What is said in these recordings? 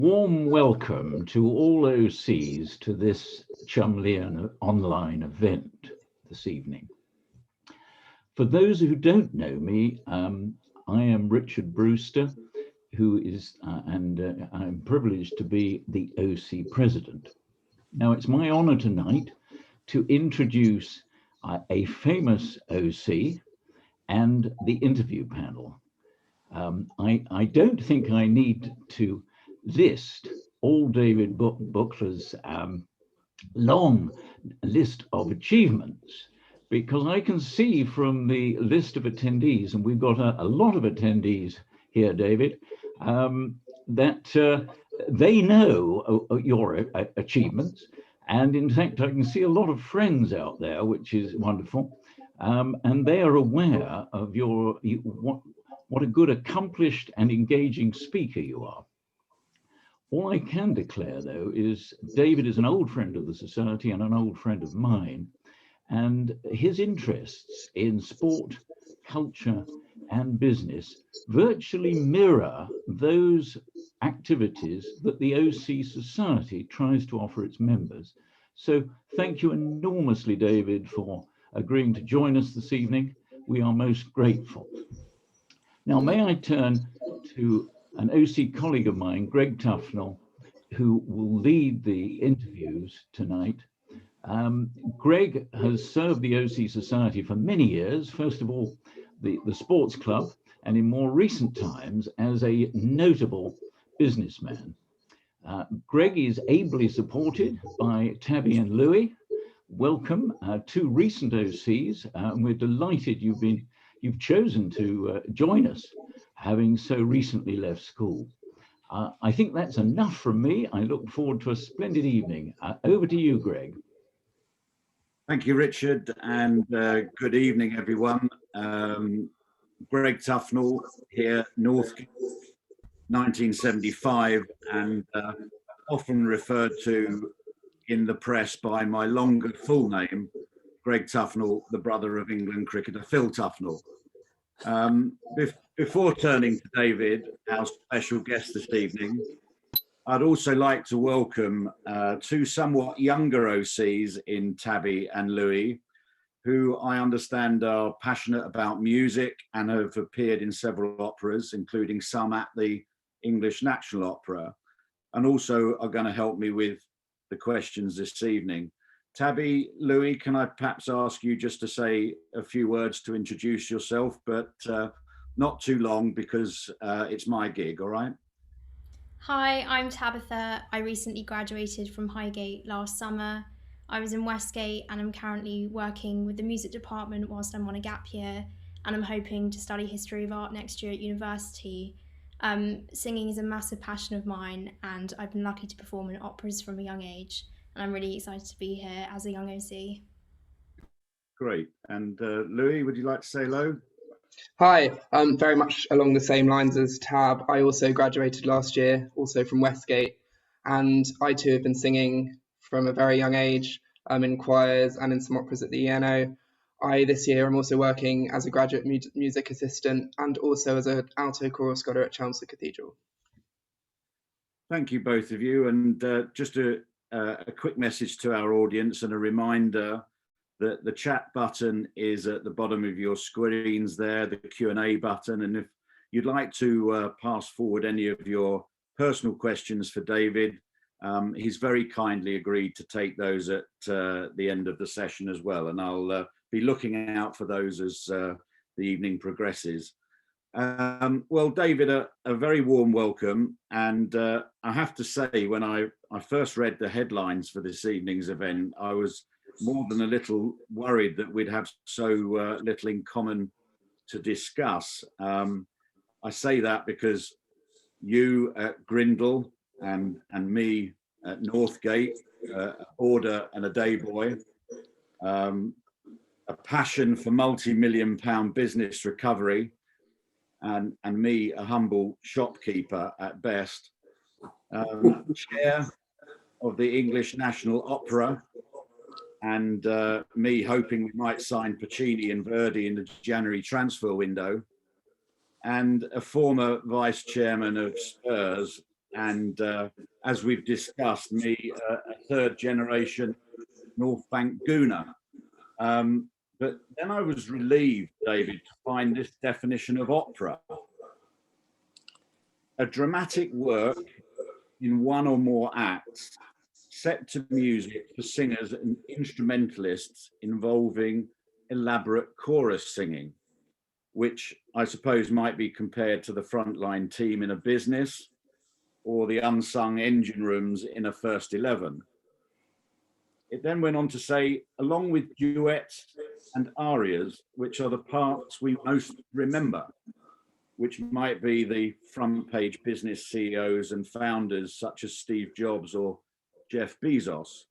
Warm welcome to all OCs to this Cholmeleian online event this evening. For those who don't know me, I am Richard Brewster, who is, I'm privileged to be the OC president. Now, it's my honor tonight to introduce a famous OC and the interview panel. I don't think I need to list all David Buchler's long list of achievements, because I can see from the list of attendees, and we've got a lot of attendees here, David, that they know your achievements. And in fact, I can see a lot of friends out there, which is wonderful. And they are aware of what a good, accomplished and engaging speaker you are. All I can declare, though, is David is an old friend of the Society and an old friend of mine, and his interests in sport, culture, and business virtually mirror those activities that the OC Society tries to offer its members. So thank you enormously, David, for agreeing to join us this evening. We are most grateful. Now, may I turn to an OC colleague of mine, Greg Tuffnell, who will lead the interviews tonight. Greg has served the OC Society for many years, first of all, the sports club, and in more recent times as a notable businessman. Greg is ably supported by Tabby and Louis. Welcome, two recent OCs, and we're delighted you've chosen to join us, having so recently left school. I think that's enough from me. I look forward to a splendid evening. Over to you, Greg. Thank you, Richard, and good evening, everyone. Greg Tuffnell here, Northgate, 1975, and often referred to in the press by my longer full name, Greg Tuffnell, the brother of England cricketer Phil Tuffnell. Before turning to David, our special guest this evening, I'd also like to welcome two somewhat younger OCs in Tabby and Louis, who I understand are passionate about music and have appeared in several operas, including some at the English National Opera, and also are going to help me with the questions this evening. Tabby, Louis, can I perhaps ask you just to say a few words to introduce yourself, but not too long, because it's my gig, all right? Hi, I'm Tabitha. I recently graduated from Highgate last summer. I was in Westgate and I'm currently working with the music department whilst I'm on a gap year, and I'm hoping to study history of art next year at university. Singing is a massive passion of mine, and I've been lucky to perform in operas from a young age, and I'm really excited to be here as a young OC. Great. And Louis, would you like to say hello? Hi, very much along the same lines as Tab. I also graduated last year, also from Westgate, and I too have been singing from a very young age in choirs and in some operas at the ENO. This year I'm also working as a graduate music assistant and also as an alto choral scholar at Chelmsford Cathedral. Thank you, both of you. And just a quick message to our audience and a reminder that the chat button is at the bottom of your screens there, the Q&A button. And if you'd like to pass forward any of your personal questions for David, he's very kindly agreed to take those at the end of the session as well. And I'll be looking out for those as the evening progresses. Well, David, a very warm welcome. And I have to say, when I first read the headlines for this evening's event, I was more than a little worried that we'd have so little in common to discuss. I say that because you at Grindle and me at Northgate, a boarder and a day boy, a passion for multi-million-pound business recovery, and me, a humble shopkeeper at best, chair of the English National Opera, and me hoping we might sign Puccini and Verdi in the January transfer window, and a former vice chairman of Spurs, and as we've discussed, me a third generation North Bank Gooner. But then I was relieved, David, to find this definition of opera: a dramatic work in one or more acts set to music for singers and instrumentalists involving elaborate chorus singing, which I suppose might be compared to the frontline team in a business or the unsung engine rooms in a first 11. It then went on to say, along with duets and arias, which are the parts we most remember, which might be the front page business CEOs and founders such as Steve Jobs or Jeff Bezos,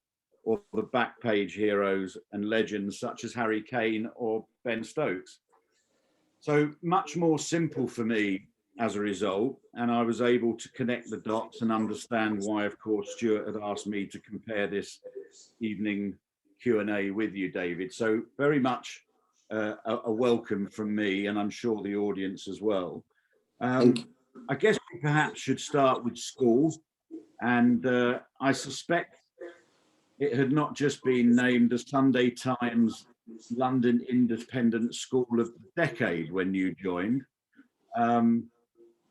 or the back page heroes and legends such as Harry Kane or Ben Stokes. So much more simple for me as a result, and I was able to connect the dots and understand why, of course, Stuart had asked me to compare this evening Q&A with you, David. So very much a welcome from me, and I'm sure the audience as well. I guess we perhaps should start with school, and I suspect it had not just been named the Sunday Times London Independent School of the Decade when you joined.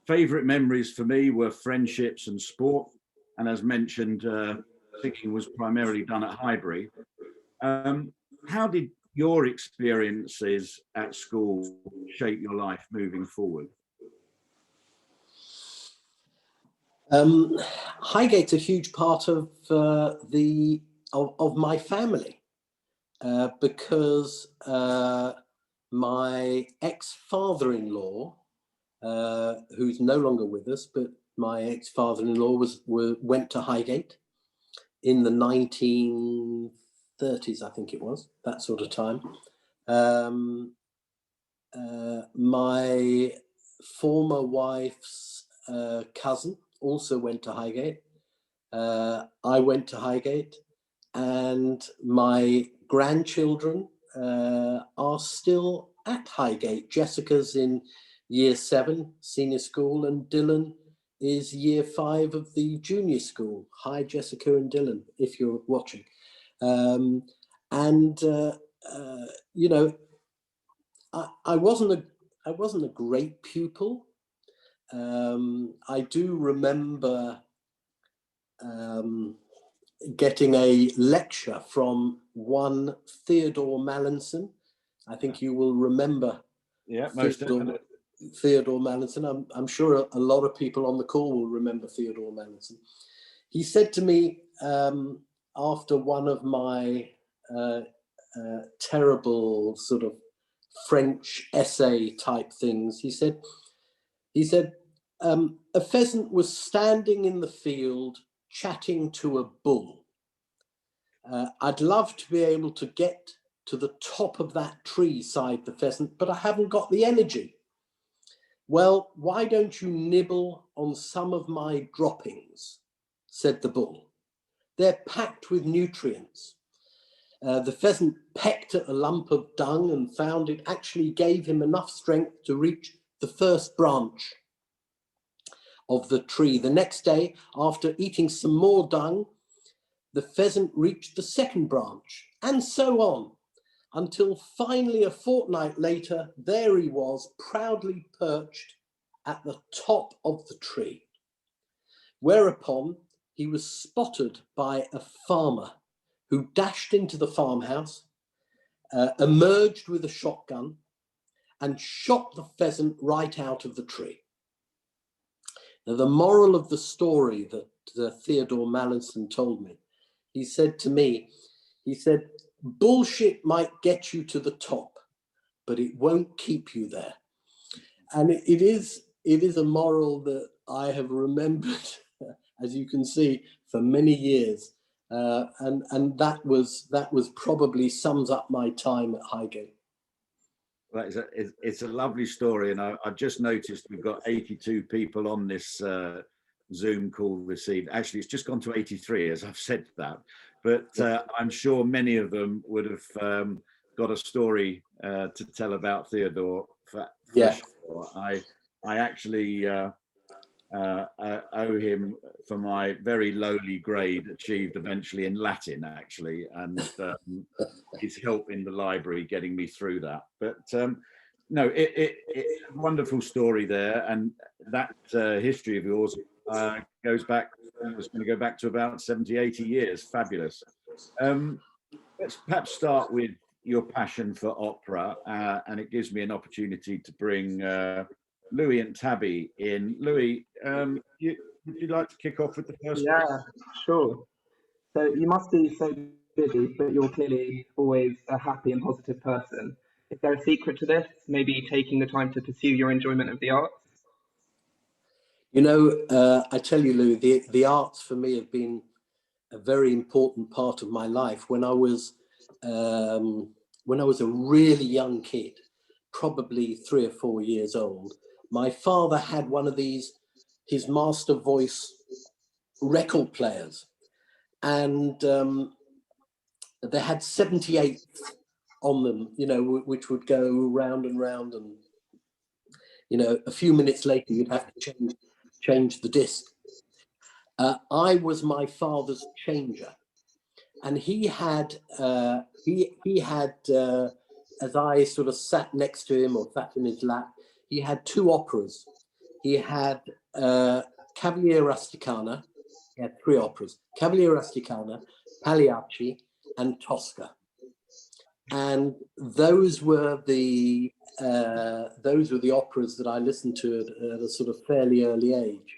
Favourite memories for me were friendships and sport, and as mentioned, singing was primarily done at Highbury. How did your experiences at school shape your life moving forward? Highgate's a huge part of my family because my ex-father-in-law, who's no longer with us, but my ex-father-in-law went to Highgate in the 1930s, I think it was, that sort of time. My former wife's cousin also went to Highgate. I went to Highgate, and my grandchildren are still at Highgate. Jessica's in year 7 senior school, and Dylan is year 5 of the junior school. Hi, Jessica and Dylan, if you're watching. You know, I wasn't a great pupil. I do remember getting a lecture from one Theodore Mallinson. I think you will remember. Yeah, most definitely. Theodore Mallinson. I'm sure a lot of people on the call will remember Theodore Mallinson. He said to me after one of my terrible sort of French essay type things, he said, a pheasant was standing in the field chatting to a bull. I'd love to be able to get to the top of that tree, sighed the pheasant, but I haven't got the energy. Well, why don't you nibble on some of my droppings, said the bull. They're packed with nutrients. The pheasant pecked at a lump of dung and found it actually gave him enough strength to reach the first branch of the tree. The next day, after eating some more dung, the pheasant reached the second branch, and so on, until finally a fortnight later, there he was, proudly perched at the top of the tree. Whereupon he was spotted by a farmer who dashed into the farmhouse, emerged with a shotgun, and shot the pheasant right out of the tree. Now, the moral of the story that Theodore Mallinson told me, he said to me, he said, bullshit might get you to the top, but it won't keep you there. And it is a moral that I have remembered, as you can see, for many years. And that was probably sums up my time at Highgate. Well, it's a lovely story, and I've just noticed we've got 82 people on this Zoom call this evening. Actually, it's just gone to 83, as I've said that. But I'm sure many of them would have got a story to tell about Theodore. For yeah. sure. I actually I owe him for my very lowly grade achieved eventually in Latin, actually, and his help in the library getting me through that. But no, it's a wonderful story there, and that history of yours goes back. It's going to go back to about 70, 80 years. Fabulous. Let's perhaps start with your passion for opera, and it gives me an opportunity to bring Louis and Tabby in. Louis, would you like to kick off with the first? Yeah, sure. So you must be so busy, but you're clearly always a happy and positive person. Is there a secret to this? Maybe taking the time to pursue your enjoyment of the arts? You know, I tell you, Lou, the arts for me have been a very important part of my life. When I was a really young kid, probably 3 or 4 years old, my father had one of these, his master voice record players, and they had 78 on them, you know, which would go round and round, and you know, a few minutes later you'd have to change the disc. I was my father's changer, and he had as I sort of sat next to him or sat in his lap, he had 2 operas. He had Cavaliere Rusticana. He had 3 operas: Cavaliere Rusticana, Pagliacci, and Tosca. And those were the operas that I listened to at a sort of fairly early age.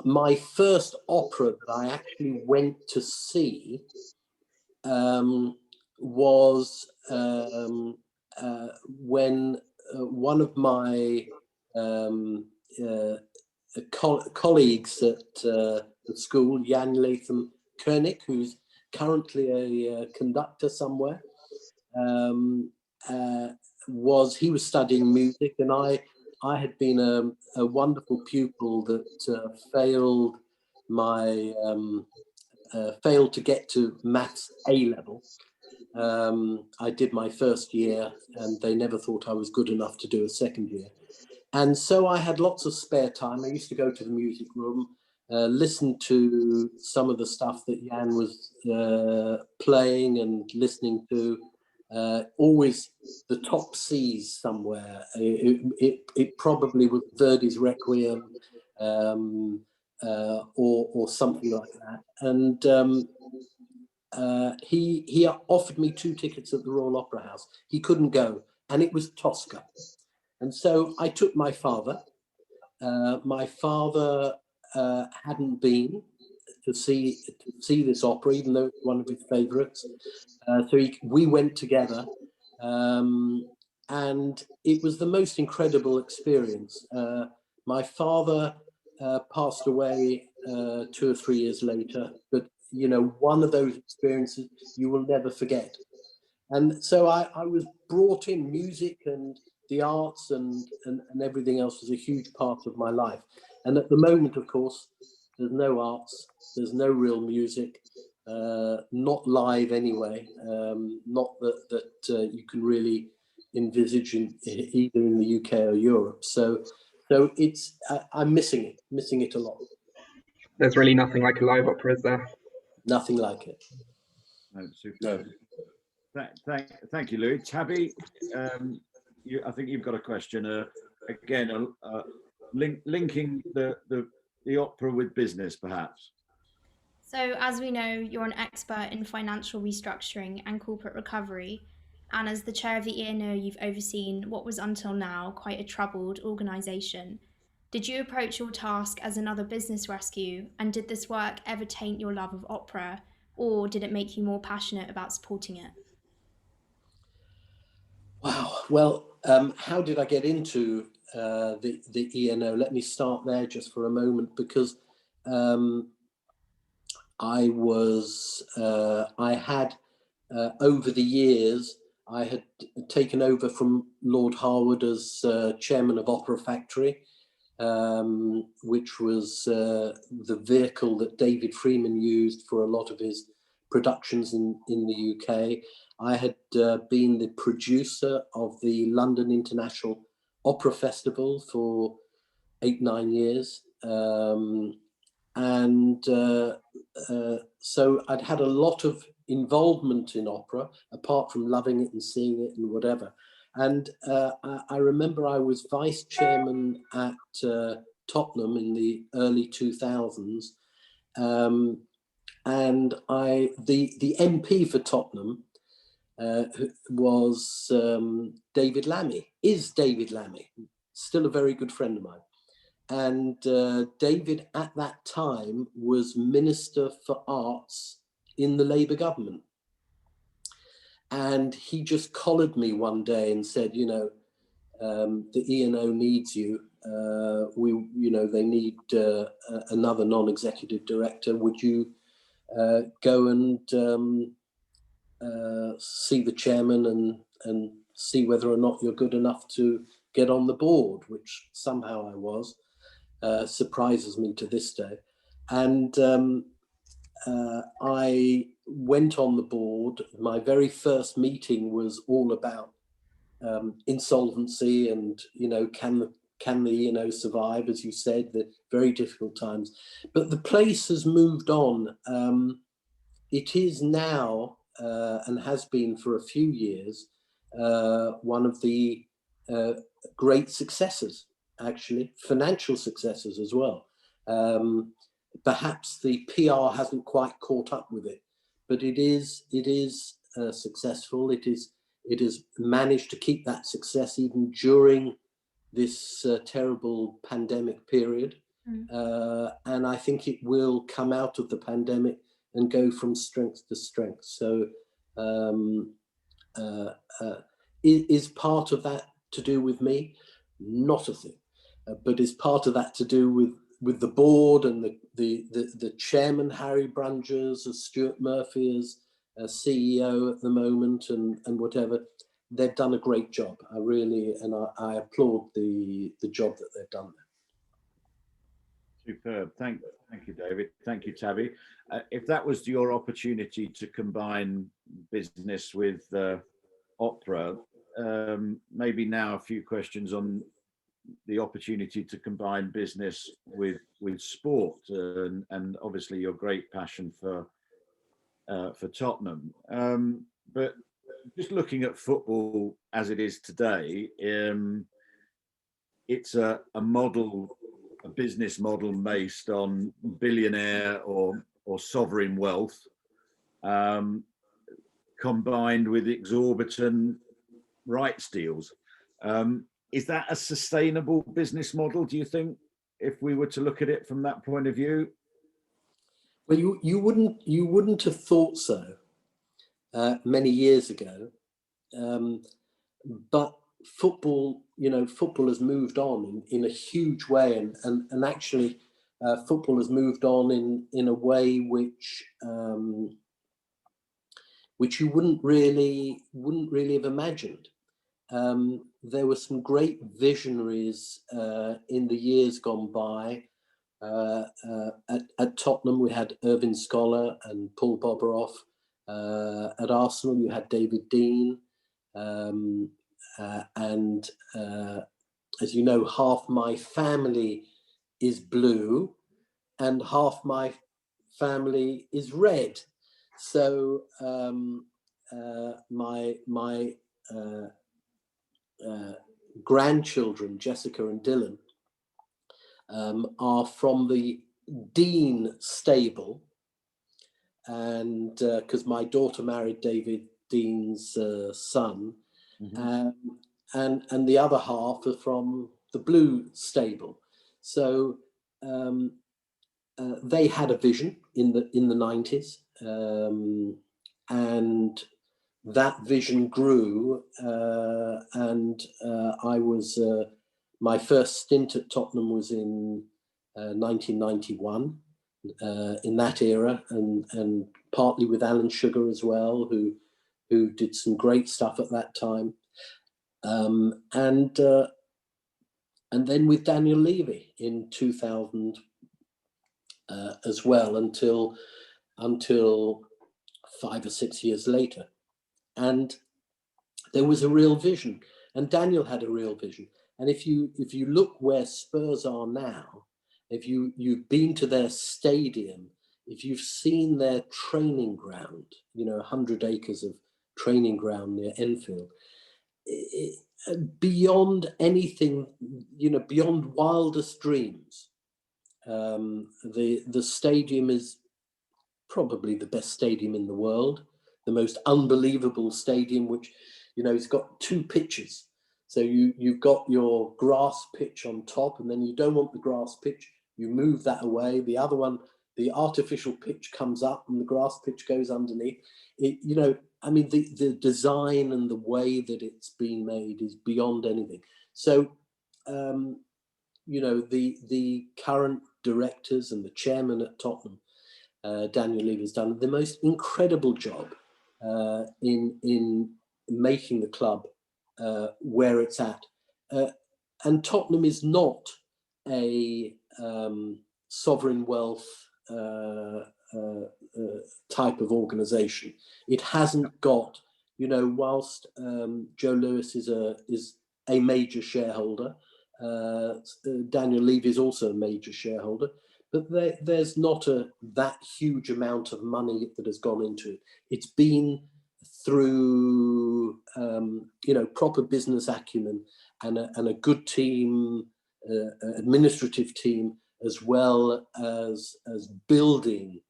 My first opera that I actually went to see was when one of my colleagues at the school, Jan Latham Koenig, who's currently a conductor somewhere, he was studying music, and I had been a wonderful pupil that failed to get to maths A level. I did my first year, and they never thought I was good enough to do a second year. And so I had lots of spare time. I used to go to the music room, listen to some of the stuff that Jan was playing and listening to. Always the top C's somewhere. It probably was Verdi's Requiem or something like that. And he offered me 2 tickets at the Royal Opera House. He couldn't go, and it was Tosca. And so I took my father. My father hadn't been to see this opera, even though it's one of his favourites. So we went together, and it was the most incredible experience. My father passed away 2 or 3 years later, but you know, one of those experiences you will never forget. And so I was brought in. Music and the arts and everything else was a huge part of my life. And at the moment, of course, there's no arts, there's no real music, not live anyway, not that you can really envisage either in the UK or Europe. So it's I'm missing it a lot. There's really nothing like a live opera, is there? Nothing like it. No, superb. Thank you, Louis. Tabby, I think you've got a question. Again, linking the opera with business, perhaps. So, as we know, you're an expert in financial restructuring and corporate recovery. And as the chair of the ENO, you've overseen what was until now quite a troubled organisation. Did you approach your task as another business rescue? And did this work ever taint your love of opera? Or did it make you more passionate about supporting it? Wow. Well, how did I get into the ENO? Let me start there just for a moment, because I had over the years, I had taken over from Lord Harwood as chairman of Opera Factory, which was the vehicle that David Freeman used for a lot of his productions in the UK. I had been the producer of the London International opera festival for 8-9 years. So I'd had a lot of involvement in opera, apart from loving it and seeing it and whatever. And I remember I was vice chairman at Tottenham in the early 2000s. And the MP for Tottenham was David Lammy, still a very good friend of mine. And David at that time was Minister for Arts in the Labour government. And he just collared me one day and said, you know, the E&O needs you. They need another non-executive director. Would you go and see the chairman and see whether or not you're good enough to get on the board, which somehow I was. Surprises me to this day. And I went on the board. My very first meeting was all about insolvency and, you know, can the E&O survive, as you said, the very difficult times. But the place has moved on. It is now, and has been for a few years, one of the great successes, actually, financial successes as well. Perhaps the PR hasn't quite caught up with it, but it is successful. It has managed to keep that success even during this terrible pandemic period. And I think it will come out of the pandemic and go from strength to strength. So is part of that to do with me? Not a thing. But is part of that to do with the board and the chairman, Harry Brungers, as Stuart Murphy as CEO at the moment, and whatever. They've done a great job. I applaud the job that they've done there. Superb. Thank you, David. Thank you, Tabby. If that was your opportunity to combine business with opera, maybe now a few questions on the opportunity to combine business with sport, and obviously your great passion for Tottenham. But just looking at football as it is today, it's a business model based on billionaire or sovereign wealth, combined with exorbitant rights deals. Is that a sustainable business model, do you think, if we were to look at it from that point of view? Well, you wouldn't have thought so many years ago, but football has moved on in a huge way, and actually football has moved on in a way which you wouldn't really have imagined. There were some great visionaries in the years gone by. At Tottenham, we had Irving Scholar and Paul Bobberoff. At Arsenal, you had David Dean. And as you know, half my family is blue and half my family is red. So my grandchildren, Jessica and Dylan, are from the Dean stable, and because my daughter married David Dean's son, and the other half are from the blue stable. So they had a vision in the 90s, and that vision grew, and I was my first stint at Tottenham was in 1991, in that era, and partly with Alan Sugar as well, who did some great stuff at that time, and then with Daniel Levy in 2000 as well, until 5 or 6 years later. And there was a real vision, and Daniel had a real vision. And if you look where Spurs are now, if you've been to their stadium, if you've seen their training ground, 100 acres of training ground near Enfield, beyond anything, beyond wildest dreams, the stadium is probably the best stadium in the world, the most unbelievable stadium, which, it's got 2 pitches. So you've got your grass pitch on top, and then you don't want the grass pitch, you move that away. The other one, the artificial pitch, comes up and the grass pitch goes underneath. The design and the way that it's been made is beyond anything. So, the current directors and the chairman at Tottenham, Daniel Levy, has done the most incredible job in making the club where it's at. And Tottenham is not a sovereign wealth type of organisation. It hasn't got, whilst Joe Lewis is a major shareholder, Daniel Levy is also a major shareholder, but there's not that huge amount of money that has gone into it. It's been through proper business acumen and a good team, administrative team, as well as building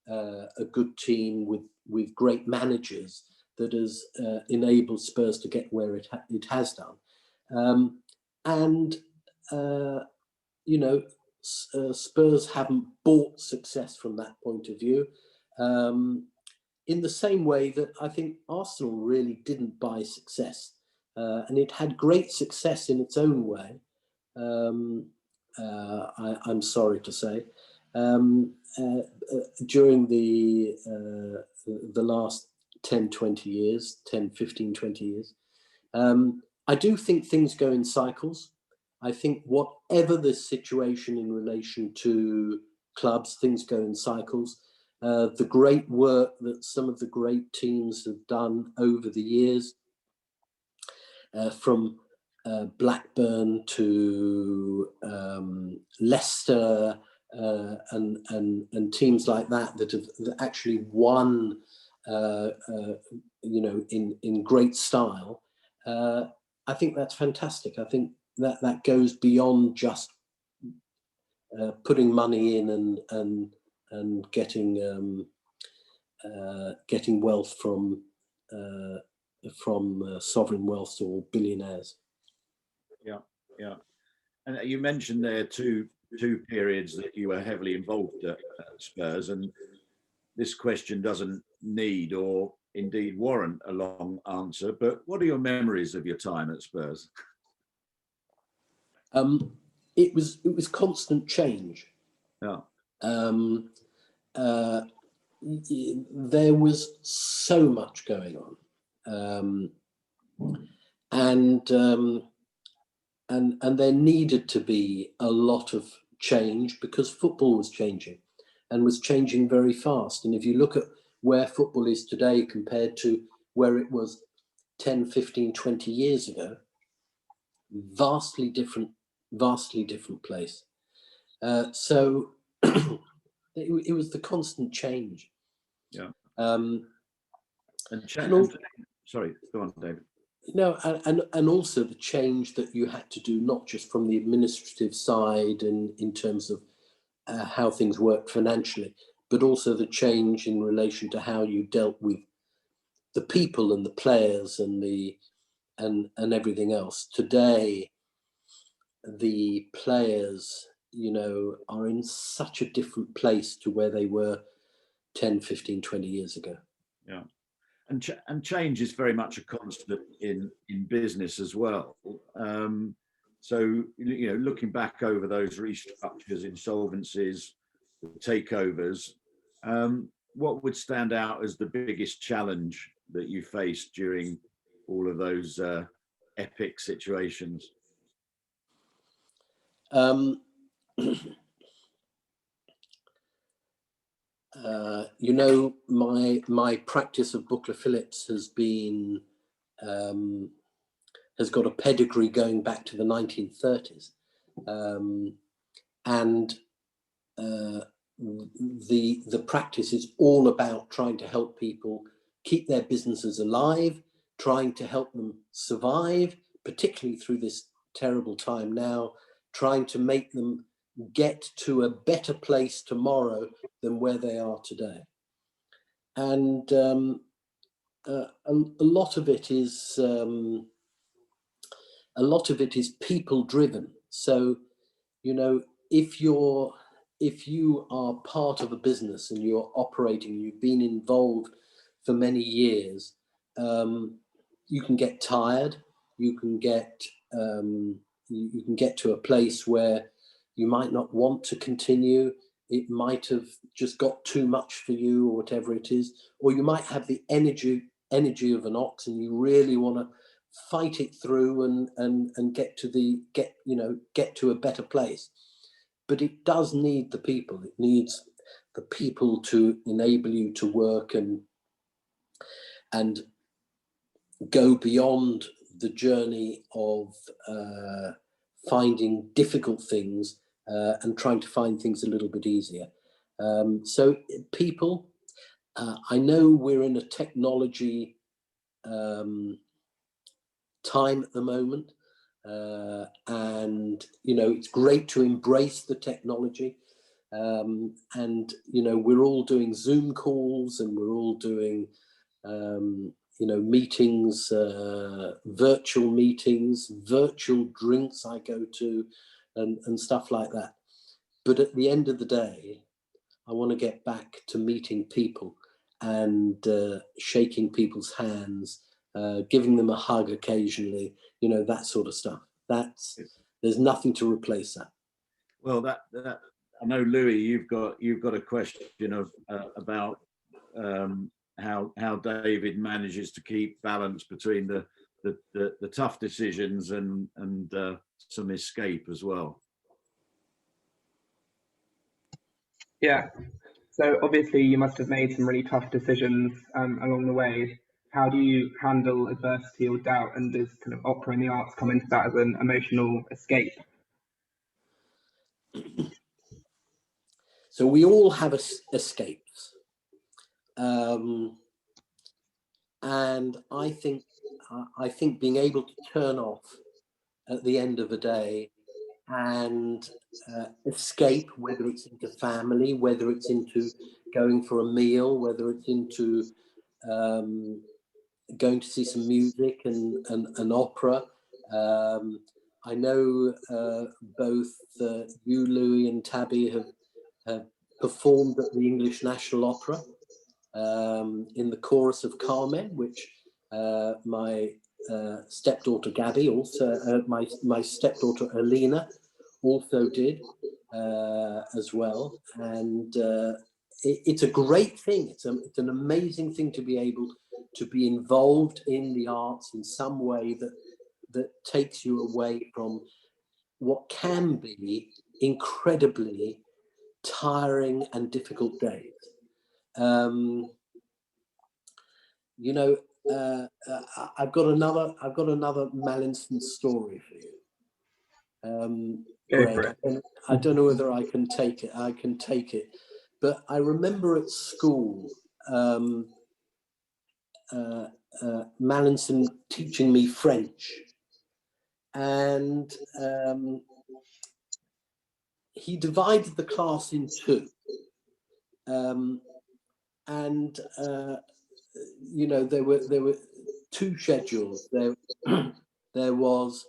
a good team with great managers, that has enabled Spurs to get where it has done. Spurs haven't bought success from that point of view, in the same way that I think Arsenal really didn't buy success, and it had great success in its own way. I'm sorry to say, during the last 10, 20 years, 10, 15, 20 years. I do think things go in cycles. I think whatever the situation in relation to clubs, things go in cycles. The great work that some of the great teams have done over the years, from Blackburn to Leicester, and teams like that have actually won, in great style. I think that's fantastic. I think that goes beyond just putting money in and getting wealth from sovereign wealth or billionaires. Yeah. And you mentioned there two periods that you were heavily involved at Spurs, and this question doesn't need or indeed warrant a long answer, but what are your memories of your time at Spurs? It was constant change. Yeah. There was so much going on, and there needed to be a lot of change, because football was changing and was changing very fast. And if you look at where football is today compared to where it was 10, 15, 20 years ago, vastly different place. So it was the constant change. Yeah. Sorry, go on, David. No, and also the change that you had to do, not just from the administrative side and in terms of how things worked financially, but also the change in relation to how you dealt with the people and the players and everything else. Today, the players, are in such a different place to where they were 10, 15, 20 years ago. Yeah. And change is very much a constant in business as well. So, looking back over those restructures, insolvencies, takeovers, what would stand out as the biggest challenge that you faced during all of those epic situations? My practice of Buchler Phillips has has got a pedigree going back to the 1930s. And the practice is all about trying to help people keep their businesses alive, trying to help them survive, particularly through this terrible time now, trying to make them get to a better place tomorrow than where they are today. And a lot of it is people driven. So, you know, if you are part of a business and you're operating, you've been involved for many years, you can get tired. You can get to a place where you might not want to continue. It might have just got too much for you, or whatever it is, or you might have the energy of an ox, and you really want to fight it through and get to a better place. But it does need the people. It needs the people to enable you to work and go beyond the journey of finding difficult things and trying to find things a little bit easier. So people, I know we're in a technology time at the moment, and you know, it's great to embrace the technology, and you know, we're all doing Zoom calls, and we're all doing you know, meetings, virtual meetings, virtual drinks I go to, and stuff like that. But at the end of the day, I want to get back to meeting people and shaking people's hands, giving them a hug occasionally, you know, that sort of stuff. There's nothing to replace that. Well, that I know, Louis, you've got a question of about how David manages to keep balance between the tough decisions and some escape as well. Yeah. So obviously you must have made some really tough decisions along the way. How do you handle adversity or doubt, and does kind of opera and the arts come into that as an emotional escape? So we all have escapes. And I think being able to turn off at the end of the day and escape, whether it's into family, whether it's into going for a meal, whether it's into going to see some music and an opera. I know both you, Louis, and Tabby have performed at the English National Opera in the chorus of Carmen, which my stepdaughter Gabby, also my stepdaughter Alina also did as well. And it's a great thing. It's an amazing thing to be able to be involved in the arts in some way that takes you away from what can be incredibly tiring and difficult days. You know, I've got another Mallinson story for you. Greg, I don't know whether I can take it. I can take it, but I remember at school, Mallinson teaching me French, and he divided the class in two, and you know, there were two schedules. There was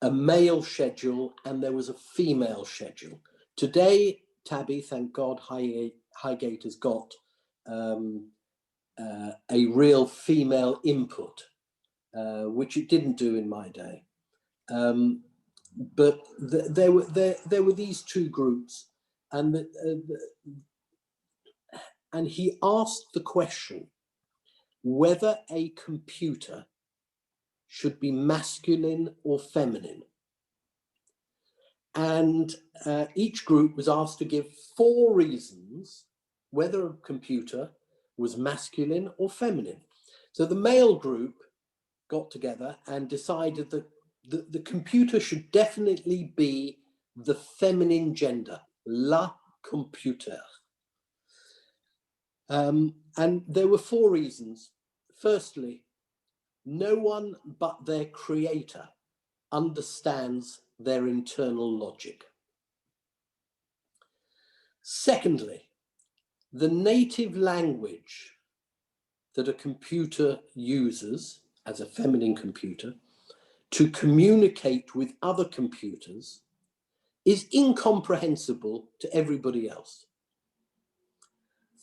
a male schedule and there was a female schedule. Today, Tabby, thank God, Highgate has got a real female input, which it didn't do in my day. But there were these two groups, and and he asked the question whether a computer should be masculine or feminine. And each group was asked to give 4 reasons whether a computer was masculine or feminine. So the male group got together and decided that the computer should definitely be the feminine gender, la computer. And there were 4 reasons. Firstly, no one but their creator understands their internal logic. Secondly, the native language that a computer uses, as a feminine computer, to communicate with other computers is incomprehensible to everybody else.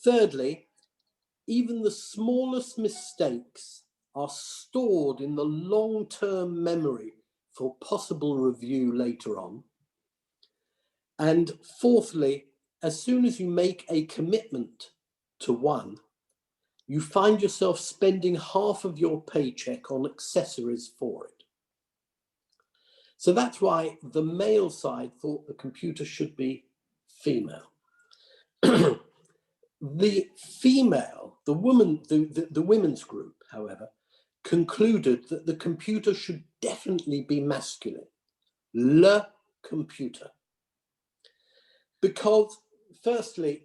Thirdly, even the smallest mistakes are stored in the long-term memory for possible review later on. And fourthly, as soon as you make a commitment to one, you find yourself spending half of your paycheck on accessories for it. So that's why the male side thought the computer should be female. The female, the women's group, however, concluded that the computer should definitely be masculine, le computer. Because firstly,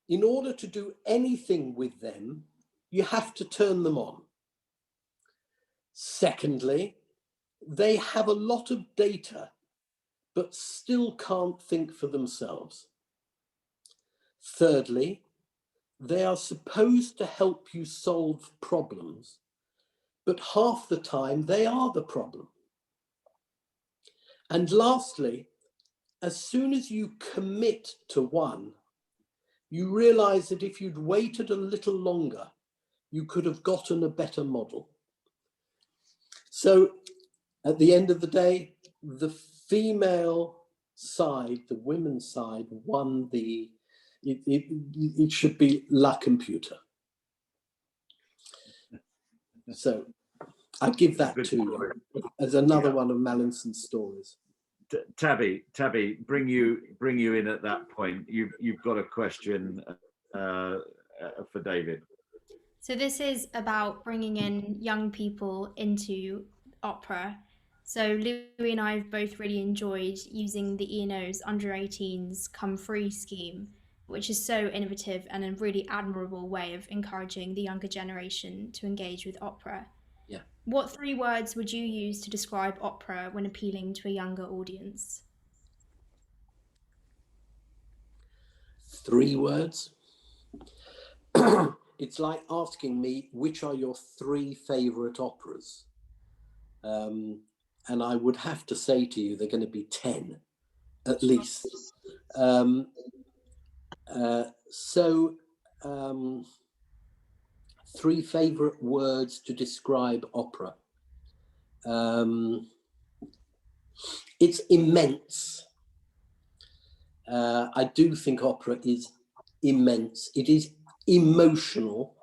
in order to do anything with them, you have to turn them on. Secondly, they have a lot of data, but still can't think for themselves. Thirdly, they are supposed to help you solve problems, but half the time they are the problem. And lastly, as soon as you commit to one, you realize that if you'd waited a little longer, you could have gotten a better model. So at the end of the day, the female side, the women's side, won the, it should be la computer. So I give that to you as another one of Mallinson's stories. Tabby, bring you in at that point. You've got a question for David. So this is about bringing in young people into opera. So Louis and I have both really enjoyed using the E&O's under 18s come free scheme, which is so innovative and a really admirable way of encouraging the younger generation to engage with opera. Yeah. What 3 words would you use to describe opera when appealing to a younger audience? 3 words? It's like asking me, which are your 3 favorite operas? And I would have to say to you, they're going to be 10 at least. 3 favorite words to describe opera. It's immense. I do think opera is immense. It is emotional.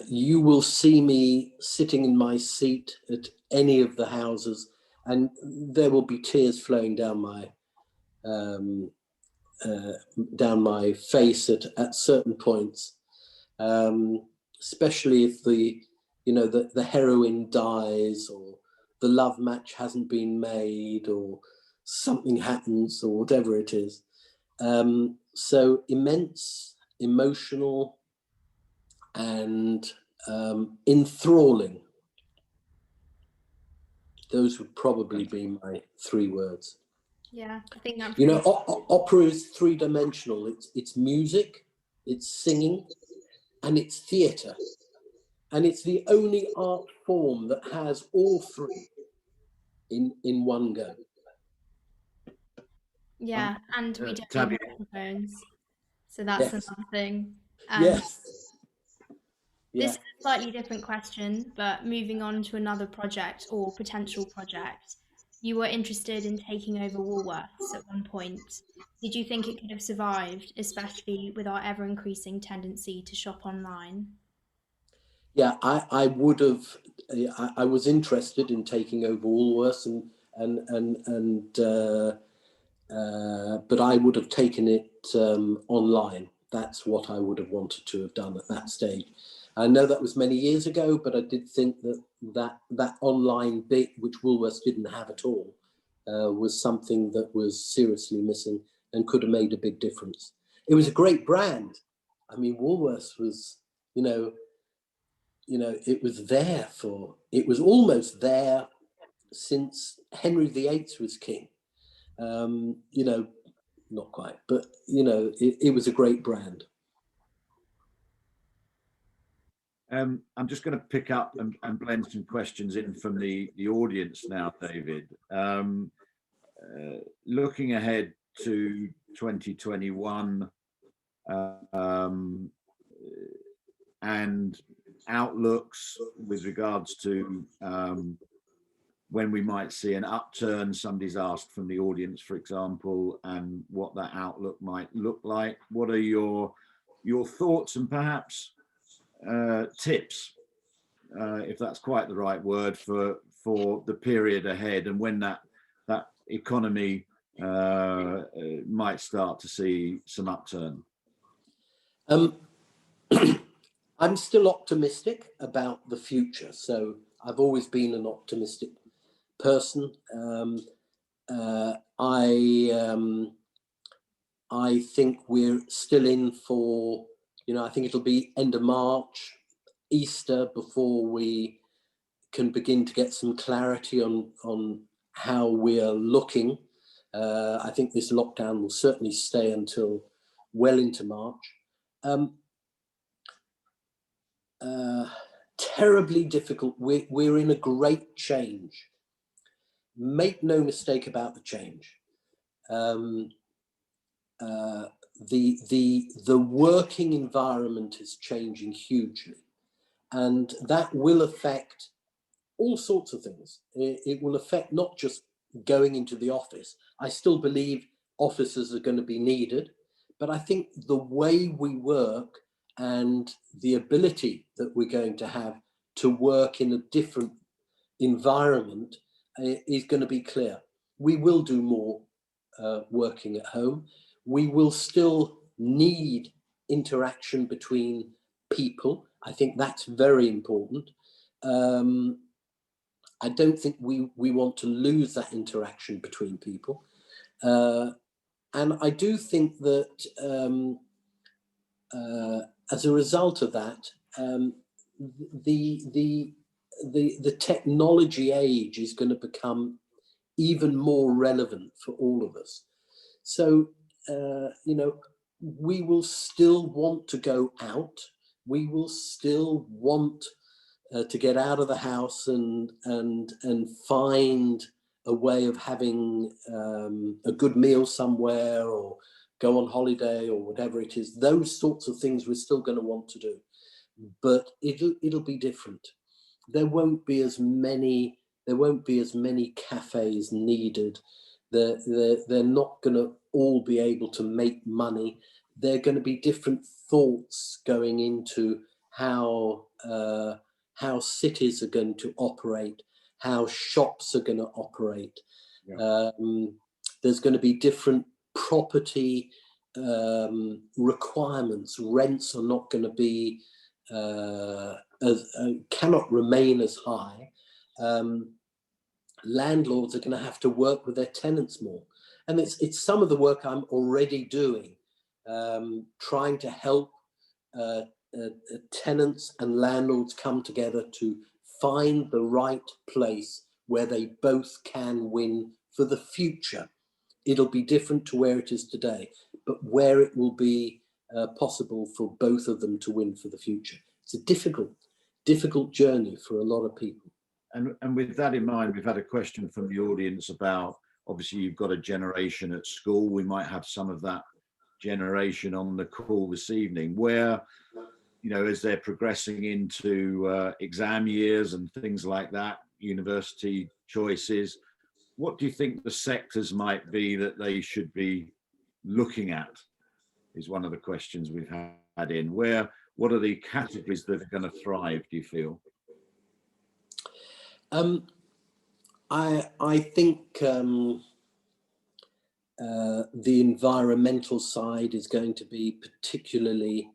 You will see me sitting in my seat at any of the houses, and there will be tears flowing down my face at certain points, especially if the heroine dies, or the love match hasn't been made, or something happens, or whatever it is. So immense, emotional, and enthralling. Those would probably be my 3 words. Yeah, I think that. Opera is 3-dimensional. It's music, it's singing, and it's theatre. And it's the only art form that has all 3 in one go. Yeah, and we don't Tabby. need microphones, so that's Yes. another thing. Yes. This is a slightly different question, but moving on to another project or potential project. You were interested in taking over Woolworths at one point. Did you think it could have survived, especially with our ever-increasing tendency to shop online? Yeah, I would have. I was interested in taking over Woolworths, but I would have taken it online. That's what I would have wanted to have done at that stage. I know that was many years ago, but I did think that online bit, which Woolworths didn't have at all, was something that was seriously missing and could have made a big difference. It was a great brand. I mean, Woolworths was, it was almost there since Henry VIII was king. Not quite, but it was a great brand. I'm just going to pick up and blend some questions in from the audience now, David. Looking ahead to 2021 and outlooks with regards to when we might see an upturn. Somebody's asked from the audience, for example, and what that outlook might look like. What are your thoughts and perhaps tips, if that's quite the right word, for the period ahead, and when that economy might start to see some upturn? I'm still optimistic about the future. So I've always been an optimistic person. I think we're still in for, I think it'll be end of March, Easter, before we can begin to get some clarity on how we're looking. I think this lockdown will certainly stay until well into March. Terribly difficult. We're in a great change. Make no mistake about the change. The working environment is changing hugely, and that will affect all sorts of things. It will affect not just going into the office. I still believe offices are going to be needed, but I think the way we work and the ability that we're going to have to work in a different environment is going to be clear. We will do more working at home. We will still need interaction between people. I think that's very important. I don't think we want to lose that interaction between people. And I do think that as a result of that, the technology age is going to become even more relevant for all of us. So, we will still want to go out. We will still want to get out of the house and find a way of having a good meal somewhere, or go on holiday, or whatever it is. Those sorts of things we're still going to want to do, but it'll be different. There won't be as many cafes needed. They're not going to all be able to make money. There are going to be different thoughts going into how cities are going to operate, how shops are going to operate. Yeah. There's going to be different property requirements. Rents are not going to be cannot remain as high. Landlords are going to have to work with their tenants more, and it's some of the work I'm already doing, trying to help tenants and landlords come together to find the right place where they both can win for the future. It'll be different to where it is today, but where it will be possible for both of them to win for the future. It's a difficult journey for a lot of people. And with that in mind, we've had a question from the audience about, obviously you've got a generation at school. We might have some of that generation on the call this evening, where, as they're progressing into exam years and things like that, university choices, what do you think the sectors might be that they should be looking at, is one of the questions we've had in. What are the categories that are going to thrive, do you feel? I think the environmental side is going to be particularly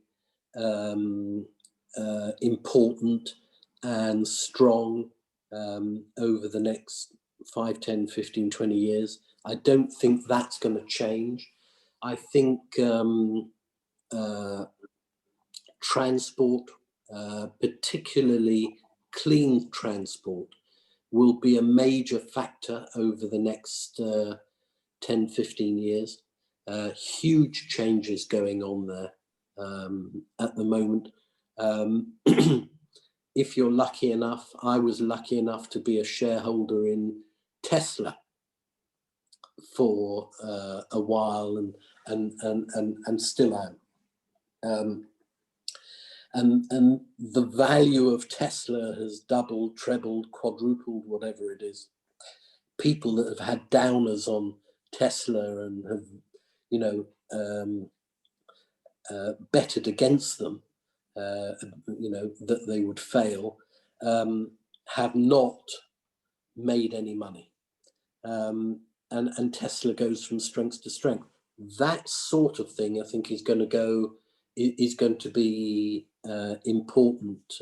important and strong over the next 5, 10, 15, 20 years. I don't think that's going to change. I think transport, particularly clean transport, will be a major factor over the next 10, 15 years. Huge changes going on there at the moment. If you're lucky enough, I was lucky enough to be a shareholder in Tesla for a while, and still am. And the value of Tesla has doubled, trebled, quadrupled, whatever it is. People that have had downers on Tesla and have, you know, betted against them, you know, that they would fail, have not made any money. And Tesla goes from strength to strength. That sort of thing, I think, is going to be important.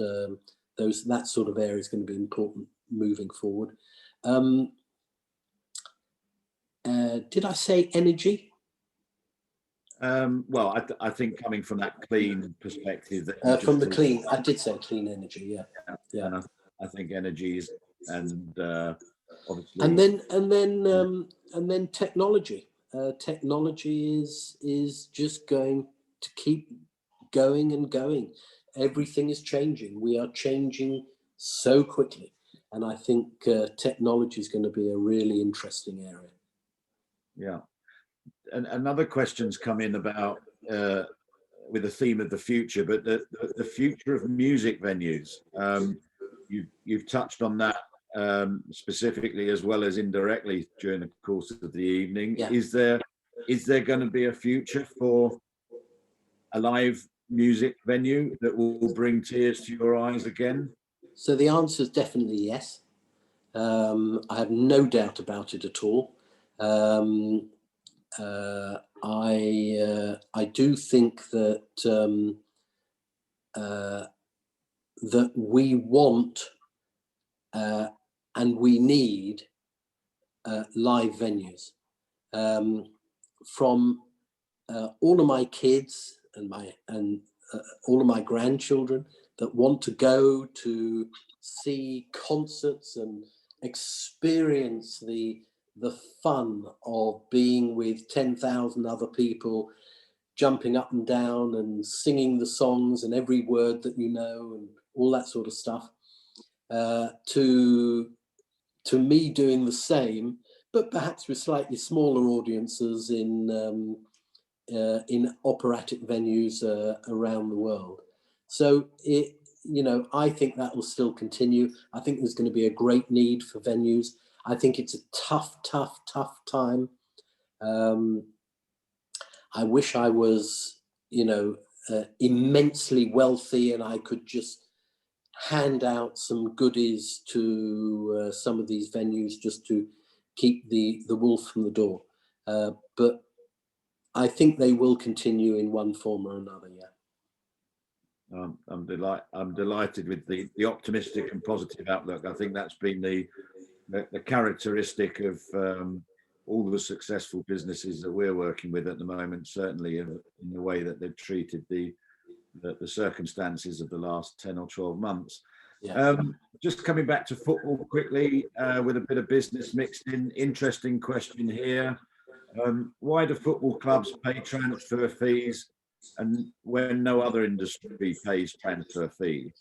That sort of area is going to be important moving forward. Did I say energy? Well, I think coming from that clean perspective, from the clean, I did say clean energy. Yeah. And I think energies and obviously, and then technology. Technology is just going to keep going and going. Everything is changing. We are changing so quickly, and I think technology is going to be a really interesting area. Yeah. And another question's come in about with the theme of the future, but the future of music venues. You've touched on that specifically as well as indirectly during the course of the evening. Yeah. Is there going to be a future for a live music venue that will bring tears to your eyes again? So the answer is definitely yes. I have no doubt about it at all. I do think that that we want and we need live venues. From all of my kids and all of my grandchildren that want to go to see concerts and experience the fun of being with 10,000 other people, jumping up and down and singing the songs and every word that you know and all that sort of stuff, to me doing the same, but perhaps with slightly smaller audiences in operatic venues around the world. So I think that will still continue. I think there's going to be a great need for venues. I think it's a tough time. I wish I was, immensely wealthy and I could just hand out some goodies to some of these venues just to keep the wolf from the door. But I think they will continue in one form or another, yeah. I'm delighted with the optimistic and positive outlook. I think that's been the characteristic of all the successful businesses that we're working with at the moment, certainly in the way that they've treated the circumstances of the last 10 or 12 months. Yeah. Just coming back to football quickly, with a bit of business mixed in. Interesting question here. Why do football clubs pay transfer fees and when no other industry pays transfer fees?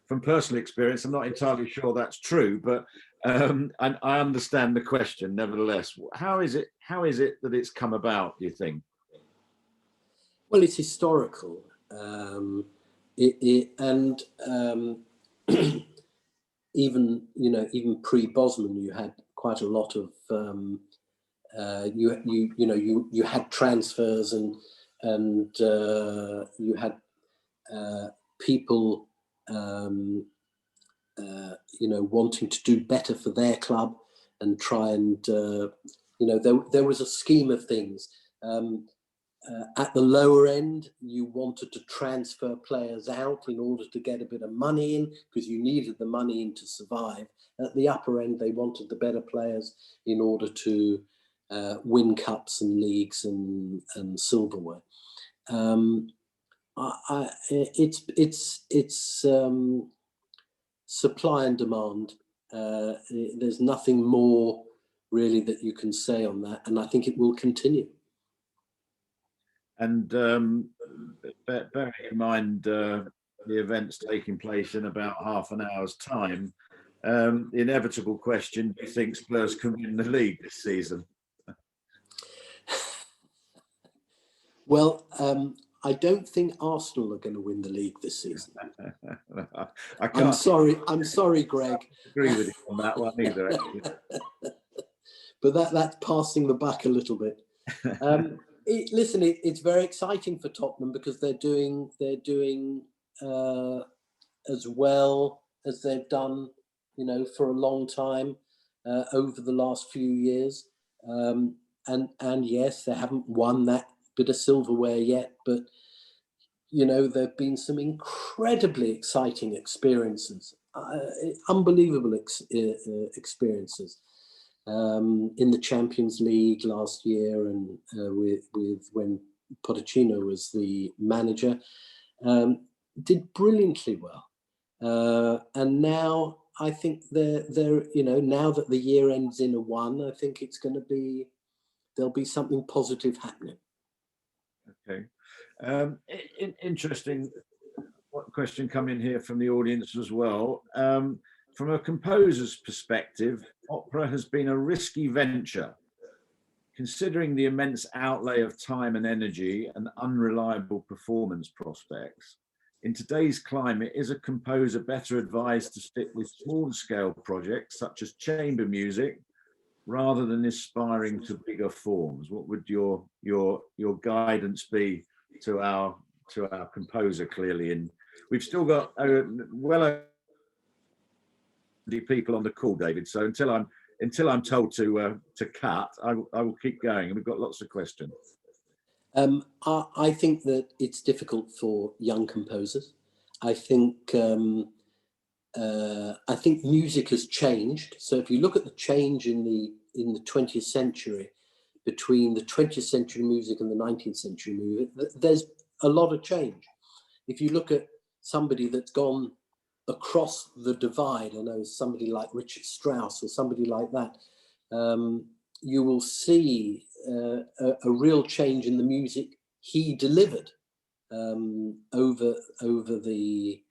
From personal experience, I'm not entirely sure that's true, but I understand the question nevertheless. How is it that it's come about, do you think? Well, it's historical. Even pre-Bosman, you had quite a lot of you had transfers and you had people wanting to do better for their club and try and there was a scheme of things. At the lower end, you wanted to transfer players out in order to get a bit of money in, because you needed the money in to survive. At the upper end, they wanted the better players in order to win cups and leagues and silverware. It's supply and demand. There's nothing more really that you can say on that, and I think it will continue. And bearing in mind the events taking place in about half an hour's time, the inevitable question: do you think Spurs can win the league this season? Well, I don't think Arsenal are going to win the league this season. I can't. I'm sorry, Greg. Agree with you on that one either. But that's passing the buck a little bit. Listen, it's very exciting for Tottenham because they're doing as well as they've done, for a long time over the last few years. And yes, they haven't won that bit of silverware yet, but there've been some incredibly exciting experiences, unbelievable experiences. In the Champions League last year, and with when Pochettino was the manager, did brilliantly well. And now I think they're now that the year ends in a 1, I think it's going to there'll be something positive happening. Okay, interesting. What question come in here from the audience as well? From a composer's perspective, opera has been a risky venture, considering the immense outlay of time and energy and unreliable performance prospects. In today's climate, is a composer better advised to stick with small-scale projects such as chamber music, rather than aspiring to bigger forms? What would your guidance be to our composer? Clearly, and we've still got well people on the call, David. So until I'm told to cut, I will keep going, and we've got lots of questions. I think that it's difficult for young composers. I think music has changed. So if you look at the change in the 20th century, between the 20th century music and the 19th century music, there's a lot of change. If you look at somebody that's gone across the divide, I know somebody like Richard Strauss or somebody like that, you will see a real change in the music he delivered over the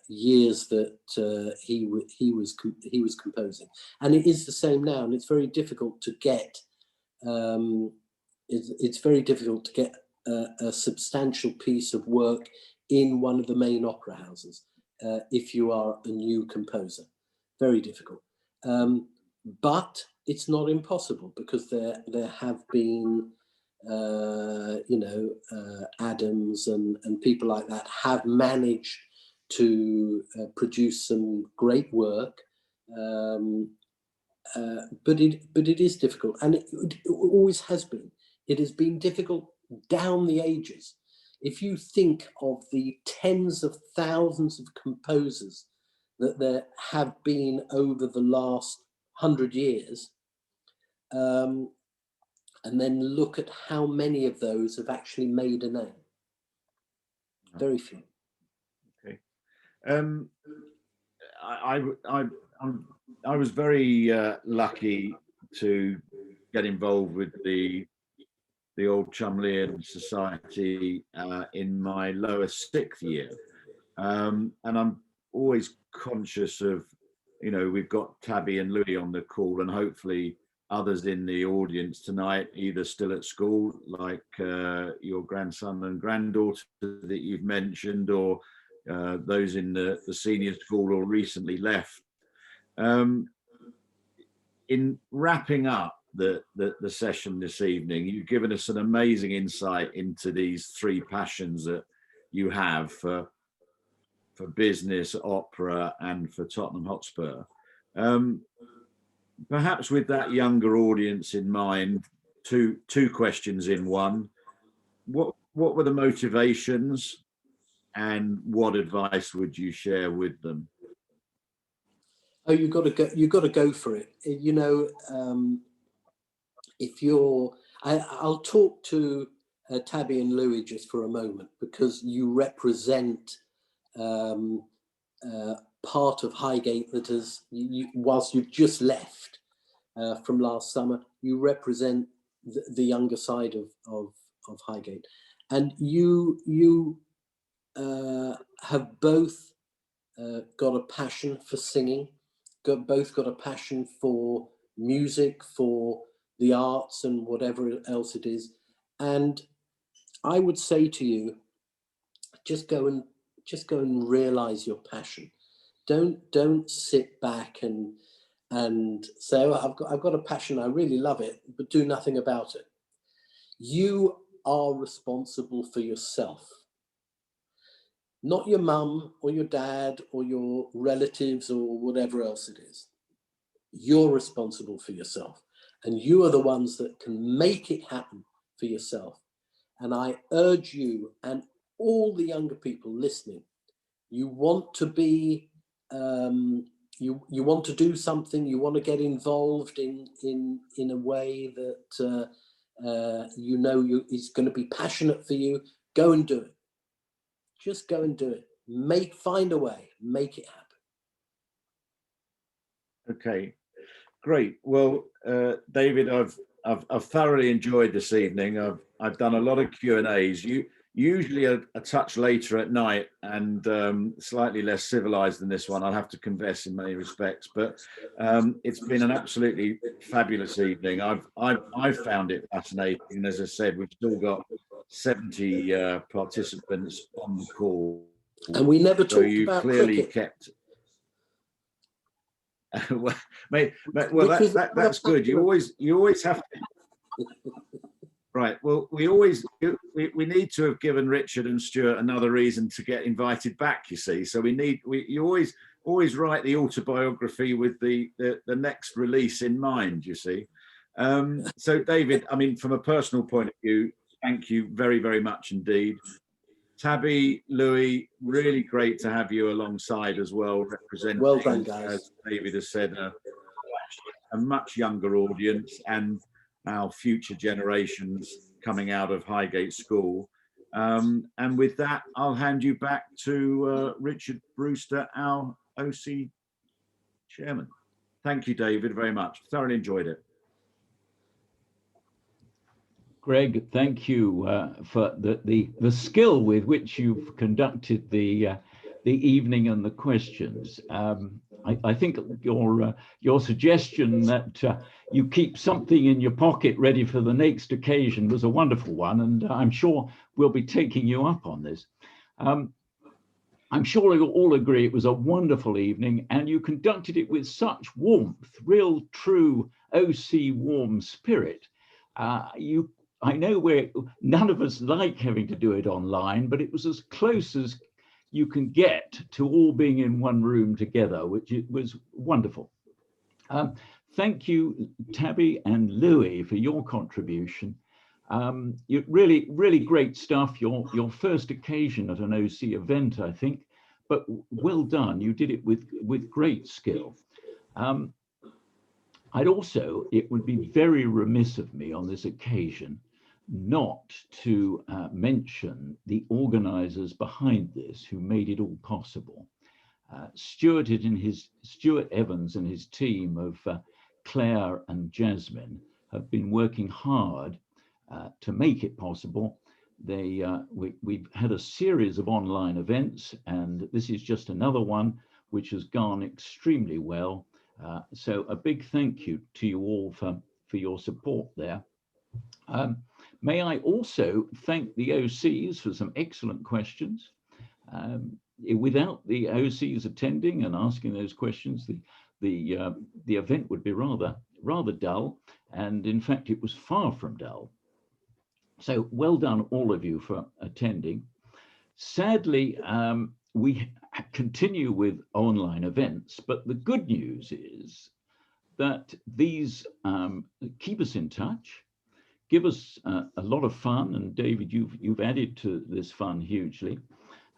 years that he was composing. And it is the same now, and it's very difficult to get it's very difficult to get a substantial piece of work in one of the main opera houses if you are a new composer. Very difficult. But it's not impossible, because there have been Adams and people like that have managed to produce some great work, but it is difficult, and it always has been. It has been difficult down the ages. If you think of the tens of thousands of composers that there have been over the last 100 years, and then look at how many of those have actually made a name. Very few. Okay. I was very lucky to get involved with the old Cholmeleians Society in my lower 6th year, and I'm always conscious of, we've got Tabby and Louis on the call, and hopefully others in the audience tonight, either still at school, like your grandson and granddaughter that you've mentioned, or those in the senior school or recently left. In wrapping up the session this evening, you've given us an amazing insight into these 3 passions that you have for business, opera, and for Tottenham Hotspur. Perhaps with that younger audience in mind, two questions in one. what were the motivations, and what advice would you share with them? Oh, you've got to go. You've got to go for it. You know, if you're, I'll talk to Tabby and Louis just for a moment, because you represent part of Highgate that has, whilst you've just left from last summer, you represent the younger side of Highgate, and you have both got a passion for singing, both got a passion for music, for the arts and whatever else it is. And I would say to you, just go and realize your passion. Don't sit back and say, oh, I've got a passion, I really love it, but do nothing about it. You are responsible for yourself, not your mum or your dad or your relatives or whatever else it is. You're responsible for yourself, and you are the ones that can make it happen for yourself. And I urge you and all the younger people listening, you want to be, you want to do something, you want to get involved in a way that you know is going to be passionate for you, go and do it. Just go and do it. Find a way, make it happen. Okay, great. Well, David, I've thoroughly enjoyed this evening. I've done a lot of Q&As. You usually a touch later at night and slightly less civilized than this one, I'll have to confess, in many respects, but it's been an absolutely fabulous evening. I've found it fascinating, and as I said, we've still got 70 participants on the call, and we never so talked you about clearly cricket. kept well, that's good. You always have to. Right. Well, we need to have given Richard and Stuart another reason to get invited back, you see. So you always write the autobiography with the next release in mind, you see. So David, I mean, from a personal point of view, thank you very, very much indeed. Tabby, Louis, really great to have you alongside as well, representing, well done, guys. As David has said, a much younger audience and our future generations coming out of Highgate School. And with that, I'll hand you back to Richard Brewster, our OC chairman. Thank you, David, very much. Thoroughly enjoyed it. Greg, thank you for the skill with which you've conducted the evening and the questions. I think your suggestion that you keep something in your pocket ready for the next occasion was a wonderful one, and I'm sure we'll be taking you up on this. I'm sure you'll all agree it was a wonderful evening, and you conducted it with such warmth, real, true OC warm spirit. I know none of us like having to do it online, but it was as close as you can get to all being in one room together, which was wonderful. Thank you, Tabby and Louis, for your contribution. You really great stuff. Your first occasion at an OC event, I think, but well done. You did it with great skill. It would be very remiss of me on this occasion not to mention the organizers behind this who made it all possible. Stuart Evans and his team of Claire and Jasmine have been working hard to make it possible. We've had a series of online events, and this is just another one which has gone extremely well. So a big thank you to you all for your support there. May I also thank the OCs for some excellent questions. Without the OCs attending and asking those questions, the event would be rather dull, and in fact it was far from dull. So well done all of you for attending. Sadly, we continue with online events, but the good news is that these keep us in touch, give us a lot of fun. And David, you've added to this fun hugely.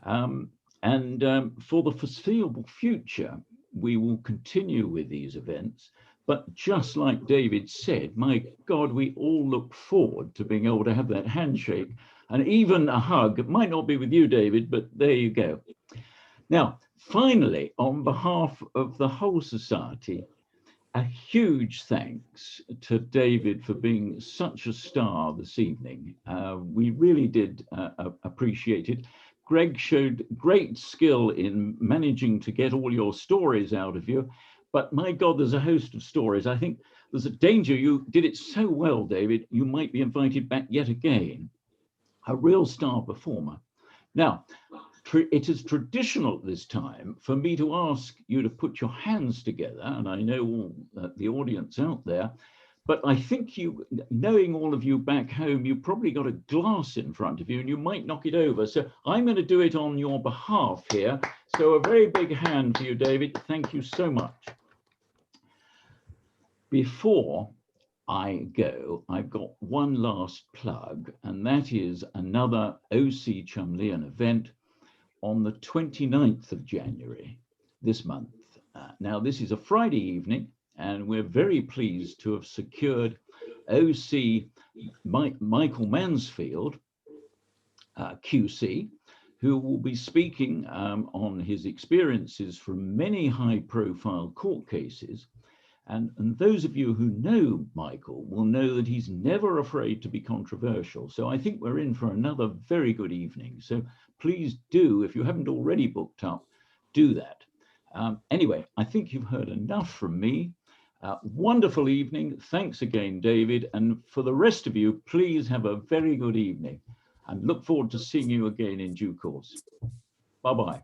For the foreseeable future, we will continue with these events. But just like David said, my God, we all look forward to being able to have that handshake and even a hug. It might not be with you, David, but there you go. Now, finally, on behalf of the whole society, a huge thanks to David for being such a star this evening. We really did appreciate it. Greg showed great skill in managing to get all your stories out of you. But my God, there's a host of stories. I think there's a danger you did it so well, David, you might be invited back yet again. A real star performer. Now, it is traditional at this time for me to ask you to put your hands together, and I know all the audience out there, but I think knowing all of you back home, you probably got a glass in front of you and you might knock it over. So I'm going to do it on your behalf here. So a very big hand for you, David. Thank you so much. Before I go, I've got one last plug, and that is another OC Cholmelian event on the 29th of January this month. Now, this is a Friday evening, and we're very pleased to have secured OC Michael Mansfield, QC, who will be speaking on his experiences from many high-profile court cases. And those of you who know Michael will know that he's never afraid to be controversial. So I think we're in for another very good evening. So please do, if you haven't already booked up, do that. Anyway, I think you've heard enough from me. Wonderful evening. Thanks again, David. And for the rest of you, please have a very good evening and look forward to seeing you again in due course. Bye-bye.